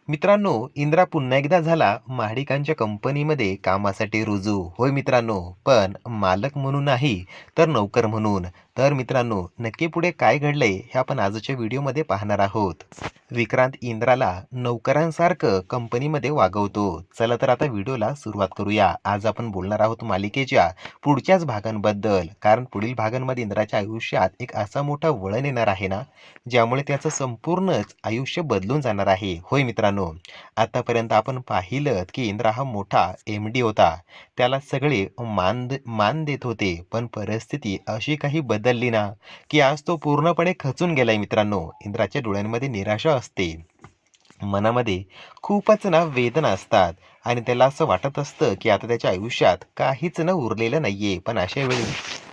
मित्रांनो, इंद्रा पुन्हा एकदा झाला महाडिकांच्या कंपनीमध्ये कामासाठी रुजू. होय मित्रांनो, पण मालक म्हणून नाही, तर नोकर म्हणून. तर मित्रांनो, नक्की पुढे काय घडलंय हे आपण आजच्या व्हिडिओमध्ये पाहणार आहोत. विक्रांत इंद्राला नोकरांसारखं कंपनीमध्ये वागवतो. चला तर आता व्हिडिओला सुरुवात करूया. आज आपण बोलणार आहोत मालिकेच्या पुढच्याच भागांबद्दल. कारण पुढील भागांमध्ये इंद्राच्या आयुष्यात एक असा मोठा वळण येणार आहे ना, ज्यामुळे त्याचं संपूर्णच आयुष्य बदलून जाणार आहे. होय मित्रांनो, आतापर्यंत आपण पाहिलं की इंद्रा हा मोठा MD होता. त्याला सगळे मान देत होते. पण परिस्थिती अशी काही बदलली ना, की आज तो पूर्णपणे खचून गेलाय मित्रांनो. इंद्राच्या डोळ्यांमध्ये निराशा असते. मनामध्ये खूपच ना वेदना असतात आणि त्याला असं वाटत असतं की आता त्याच्या आयुष्यात काहीच न उरलेलं नाहीये. पण अशा वेळी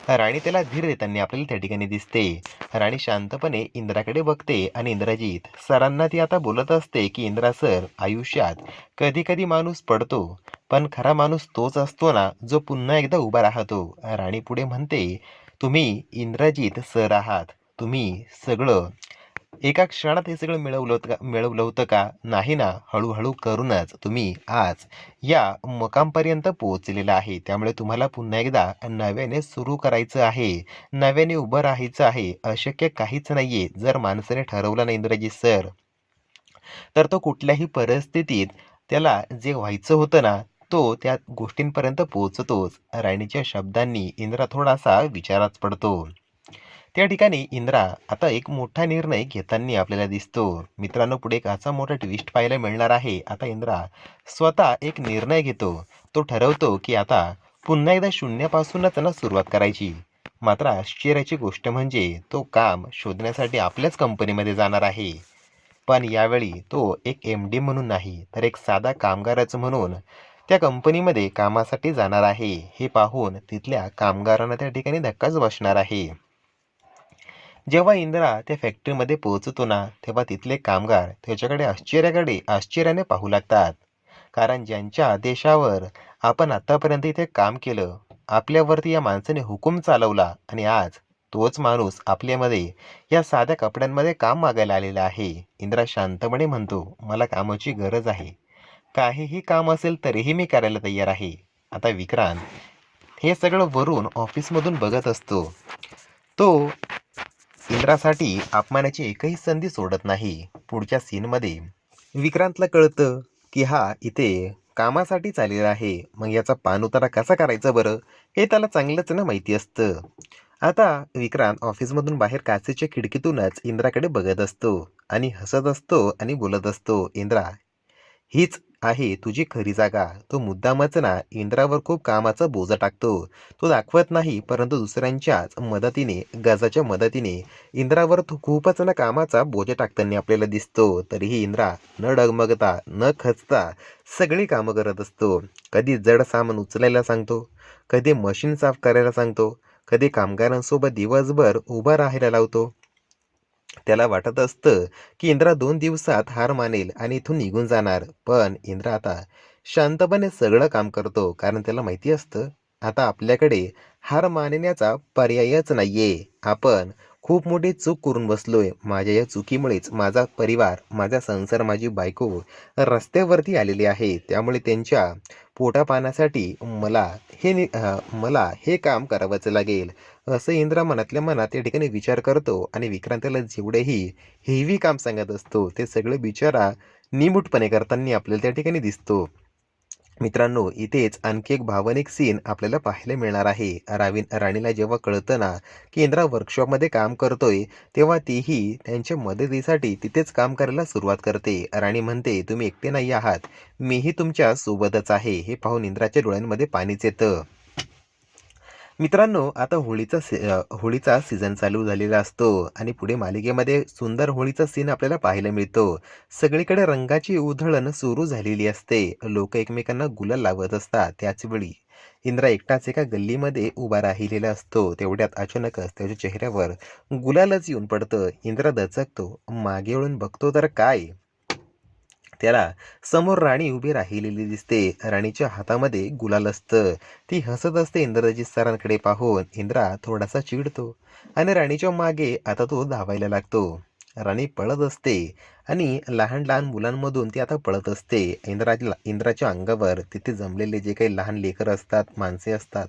राणी त्याला धीर देताना आपल्याला त्या ठिकाणी दिसते. राणी शांतपणे इंद्राकडे बघते आणि इंद्रजीत सरांना ती आता बोलत असते की इंद्रा सर, आयुष्यात कधी कधी माणूस पडतो, पण खरा माणूस तोच असतो ना, जो पुन्हा एकदा उभा राहतो. राणी पुढे म्हणते, तुम्ही इंद्रजीत सर आहात. तुम्ही सगळं एका क्षणात हे सगळं मिळवलं होतं का? नाही ना. हळूहळू करूनच तुम्ही आज या मुकामपर्यंत पोहोचलेला आहे. त्यामुळे तुम्हाला पुन्हा एकदा नव्याने सुरू करायचं आहे. नव्याने उभं राहायचं आहे. अशक्य काहीच नाहीये. जर माणसाने ठरवलं ना इंद्रजित सर, तर तो कुठल्याही परिस्थितीत त्याला जे व्हायचं होतं ना, तो त्या गोष्टींपर्यंत पोहोचतोच. राणीच्या शब्दांनी इंद्रा थोडासा विचारात पडतो. त्या ठिकाणी इंद्रा आता एक मोठा निर्णय घेताना आपल्याला दिसतो. मित्रांनो, पुढे एक असा मोठा ट्विस्ट पाहायला मिळणार आहे. आता इंद्रा स्वतः एक निर्णय घेतो. तो ठरवतो की आता पुन्हा एकदा शून्यापासूनच ना सुरुवात करायची. मात्र आश्चर्याची गोष्ट म्हणजे तो काम शोधण्यासाठी आपल्याच कंपनीमध्ये जाणार आहे. पण यावेळी तो एक MD म्हणून नाही, तर एक साधा कामगारच म्हणून त्या कंपनीमध्ये कामासाठी जाणार आहे. हे पाहून तिथल्या कामगारांना त्या ठिकाणी धक्काच बसणार आहे. जेव्हा इंद्रा त्या फॅक्टरीमध्ये पोहोचतो ना, तेव्हा तिथले कामगार त्याच्याकडे आश्चर्याने पाहू लागतात. कारण ज्यांच्या आदेशावर आपण आतापर्यंत इथे काम केलं, आपल्यावरती या माणसाने हुकूम चालवला आणि आज तोच माणूस आपल्यामध्ये या साध्या कपड्यांमध्ये काम मागायला आलेला आहे. इंद्रा शांतपणे म्हणतो, मला कामाची गरज आहे. काहीही काम असेल तरीही मी करायला तयार आहे. आता विक्रांत हे सगळं वरून ऑफिसमधून बघत असतो. तो इंद्रासाठी अपमानाची एकही संधी सोडत नाही. पुढच्या सीनमध्ये विक्रांतला कळतं की हा इथे कामासाठीच आलेला आहे. मग याचा पाणउतारा कसा करायचा बरं, हे त्याला चांगलंच ना माहिती असतं. आता विक्रांत ऑफिसमधून बाहेर काचेच्या खिडकीतूनच इंद्राकडे बघत असतो आणि हसत असतो आणि बोलत असतो, इंद्रा, हीच आहे तुझी खरी जागा. तो मुद्दामच ना इंद्रावर खूप कामाचा बोजा टाकतो. तो दाखवत नाही, परंतु दुसऱ्यांच्याच मदतीने, गजाच्या मदतीने इंद्रावर तो खूपच ना कामाचा बोजा टाकताना आपल्याला दिसतो. तरीही इंद्रा न डगमगता, न खचता सगळी कामं करत असतो. कधी जड सामान उचलायला सांगतो, कधी मशीन साफ करायला सांगतो, कधी कामगारांसोबत दिवसभर उभा राहायला लावतो. त्याला वाटत असतं की इंद्रा 2 दिवसात हार मानेल आणि इथून निघून जाणार. पण इंद्रा आता शांतपणे सगळं काम करतो. कारण त्याला माहिती असतं, आता आपल्याकडे हार मानण्याचा पर्यायच नाहीये. आपण खूप मोठी चूक करून बसलोय. माझ्या या चुकीमुळेच माझा परिवार, माझा संसार, माझी बायको रस्त्यावरती आलेली आहे. त्यामुळे त्यांच्या पोटापाण्यासाठी मला हे काम करावंच लागेल. असं इंद्रा मनातल्या मनात त्या ठिकाणी विचार करतो आणि विक्रांतला जेवढेही हेवी काम सांगत असतो, ते सगळे बिचारा निमूटपणे करताना आपल्याला त्या ठिकाणी दिसतो. मित्रांनो, इथेच आणखी एक भावनिक सीन आपल्याला पाहायला मिळणार आहे. राणीला जेव्हा कळतं ना की इंद्रा वर्कशॉपमध्ये काम करतोय, तेव्हा तीही त्यांच्या मदतीसाठी तिथेच काम करायला सुरुवात करते. राणी म्हणते, तुम्ही एकटे नाही आहात, मीही तुमच्या सोबतच आहे. हे पाहून इंद्राच्या डोळ्यांमध्ये पाणीच येतं. मित्रांनो, आता होळीचा सीझन चालू झालेला असतो आणि पुढे मालिकेमध्ये सुंदर होळीचा सीन आपल्याला पाहायला मिळतो. सगळीकडे रंगाची उधळण सुरू झालेली असते. लोक एकमेकांना गुलाल लावत असतात. त्याचवेळी इंद्रा एकटाच एका गल्लीमध्ये उभा राहिलेला असतो. तेवढ्यात अचानकच त्याच्या चेहऱ्यावर गुलालच येऊन पडतं. इंद्रा दचकतो, मागे वळून बघतो तर काय, त्याला समोर राणी उभी राहिलेली दिसते. राणीच्या हातामध्ये गुलाल असतं. ती हसत असते इंद्रजीत सरांकडे पाहून. इंद्रा थोडासा चिडतो आणि राणीच्या मागे आता तो धावायला लागतो. राणी पळत असते आणि लहान लहान मुलांमधून ती आता पळत असते. इंद्राच्या अंगावर तिथे जमलेले जे काही लहान लेकरं असतात, माणसे असतात,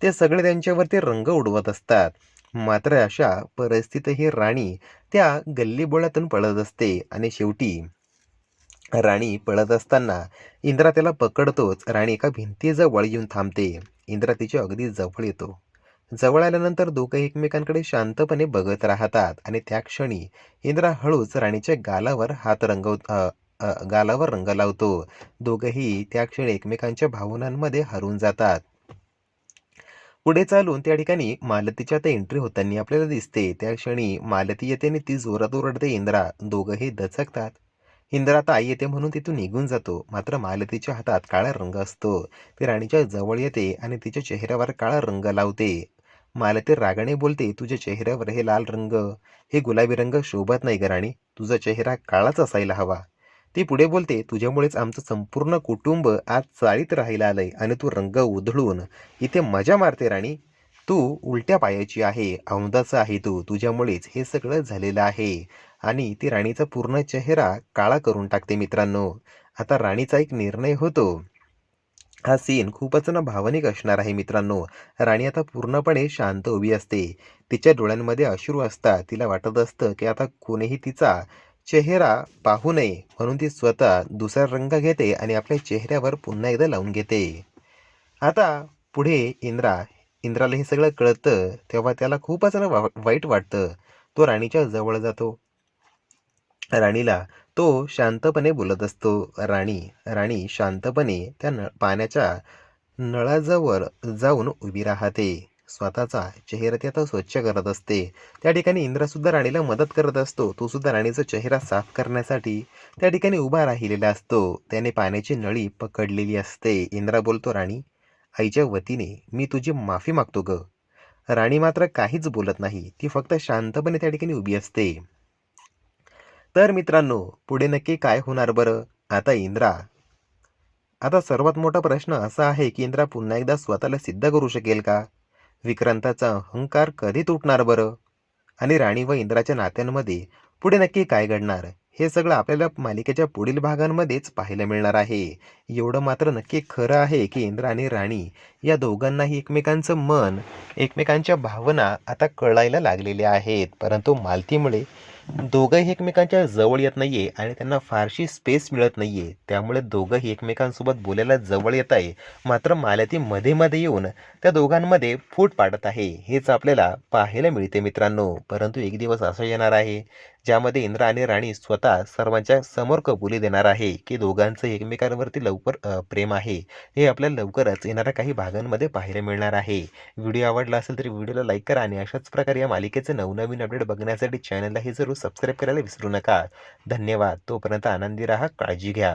ते सगळे त्यांच्यावरती रंग उडवत असतात. मात्र अशा परिस्थितीत ही राणी त्या गल्लीबोळातून पळत असते आणि शेवटी राणी पळत असताना इंद्रा त्याला पकडतोच. राणी एका भिंतीजवळ येऊन थांबते. इंद्रा तिच्या अगदी जवळ येतो. जवळ आल्यानंतर दोघं एकमेकांकडे शांतपणे बघत राहतात आणि त्या क्षणी इंद्रा हळूच राणीच्या गालावर रंग लावतो. दोघंही त्या क्षणी एकमेकांच्या भावनांमध्ये हरवून जातात. पुढे चालून त्या ठिकाणी मालतीची आता एंट्री होताना आपल्याला दिसते. त्या क्षणी मालती येते आणि ती जोरात ओरडते, इंद्रा. दोघंही दचकतात. इंद्रा आता आई येते म्हणून तिथून निघून जातो. मात्र मालतीच्या हातात काळा रंग असतो. ती राणीच्या जवळ येते आणि तिच्या चेहऱ्यावर काळा रंग लावते. मालती रागाने बोलते, तुझ्या चेहऱ्यावर हे लाल रंग, हे गुलाबी रंग शोभत नाही ग राणी. तुझा चेहरा काळाच असायला हवा. ती पुढे बोलते, तुझ्यामुळेच आमचं संपूर्ण कुटुंब आज चाळीत राहायला आलंय आणि तू रंग उधळून इथे मजा मारते राणी. तू उलट्या पायाची आहे, औंदाचा आहे तू. तुझ्यामुळेच हे सगळं झालेलं आहे. आणि ती राणीचा पूर्ण चेहरा काळा करून टाकते मित्रांनो. आता राणीचा एक निर्णय होतो. हा सीन खूपच ना भावनिक असणार आहे मित्रांनो. राणी आता पूर्णपणे शांत उभी असते. तिच्या डोळ्यांमध्ये अश्रू असतात. तिला वाटत असतं की आता कोणीही तिचा चेहरा पाहू नये म्हणून ती स्वतः दुसरा रंग घेते आणि आपल्या चेहऱ्यावर पुन्हा एकदा लावून घेते. आता पुढे इंद्राला हे सगळं कळतं तेव्हा त्याला खूपच ना वाईट वाटतं. तो राणीच्या जवळ जातो. राणीला तो शांतपणे बोलत असतो. राणी राणी शांतपणे त्या पाण्याच्या नळाजवळ जाऊन उभी राहते. स्वतःचा चेहरा ती आता स्वच्छ करत असते. त्या ठिकाणी इंद्रसुद्धा राणीला मदत करत असतो. तो सुद्धा राणीचा चेहरा साफ करण्यासाठी त्या ठिकाणी उभा राहिलेला असतो. त्याने पाण्याची नळी पकडलेली असते. इंद्रा बोलतो, राणी, आईच्या वतीने मी तुझी माफी मागतो ग. राणी मात्र काहीच बोलत नाही. ती फक्त शांतपणे त्या ठिकाणी उभी असते. तर मित्रांनो, पुढे नक्की काय होणार बरं? आता सर्वात मोठा प्रश्न असा आहे की इंद्रा पुन्हा एकदा स्वतःला सिद्ध करू शकेल का? विक्रांताचा अहंकार कधी तुटणार बरं? आणि राणी व इंद्राच्या नात्यांमध्ये पुढे नक्की काय घडणार? हे सगळं आपल्याला मालिकेच्या पुढील भागांमध्येच पाहायला मिळणार आहे. एवढं मात्र नक्की खरं आहे की इंद्र आणि राणी या दोघांनाही एकमेकांचं मन, एकमेकांच्या भावना आता कळायला लागलेल्या आहेत. परंतु मालतीमुळे दोघंही एकमेकांच्या जवळ येत नाहीये आणि त्यांना फारशी स्पेस मिळत नाहीये. त्यामुळे दोघंही एकमेकांसोबत बोलायला जवळ येत आहे. मात्र मालती मध्ये मध्ये येऊन त्या दोघांमध्ये फूट पाडत आहे. हेच आपल्याला पाहायला मिळते मित्रांनो. परंतु एक दिवस असा येणार आहे ज्यामध्ये इंद्र आणि राणी स्वतः सर्वांच्या समोर कबुली देणार आहे की दोघांचं एकमेकांवरती लवकर प्रेम आहे. हे आपल्याला लवकरच येणाऱ्या काही भागांमध्ये पाहायला मिळणार आहे. व्हिडिओ आवडला असेल तर व्हिडिओला लाईक करा आणि अशाच प्रकारे या मालिकेचे नवनवीन अपडेट बघण्यासाठी चॅनलला हे जरूर सबस्क्राईब करायला विसरू नका. धन्यवाद. तोपर्यंत आनंदी राहा. काळजी घ्या.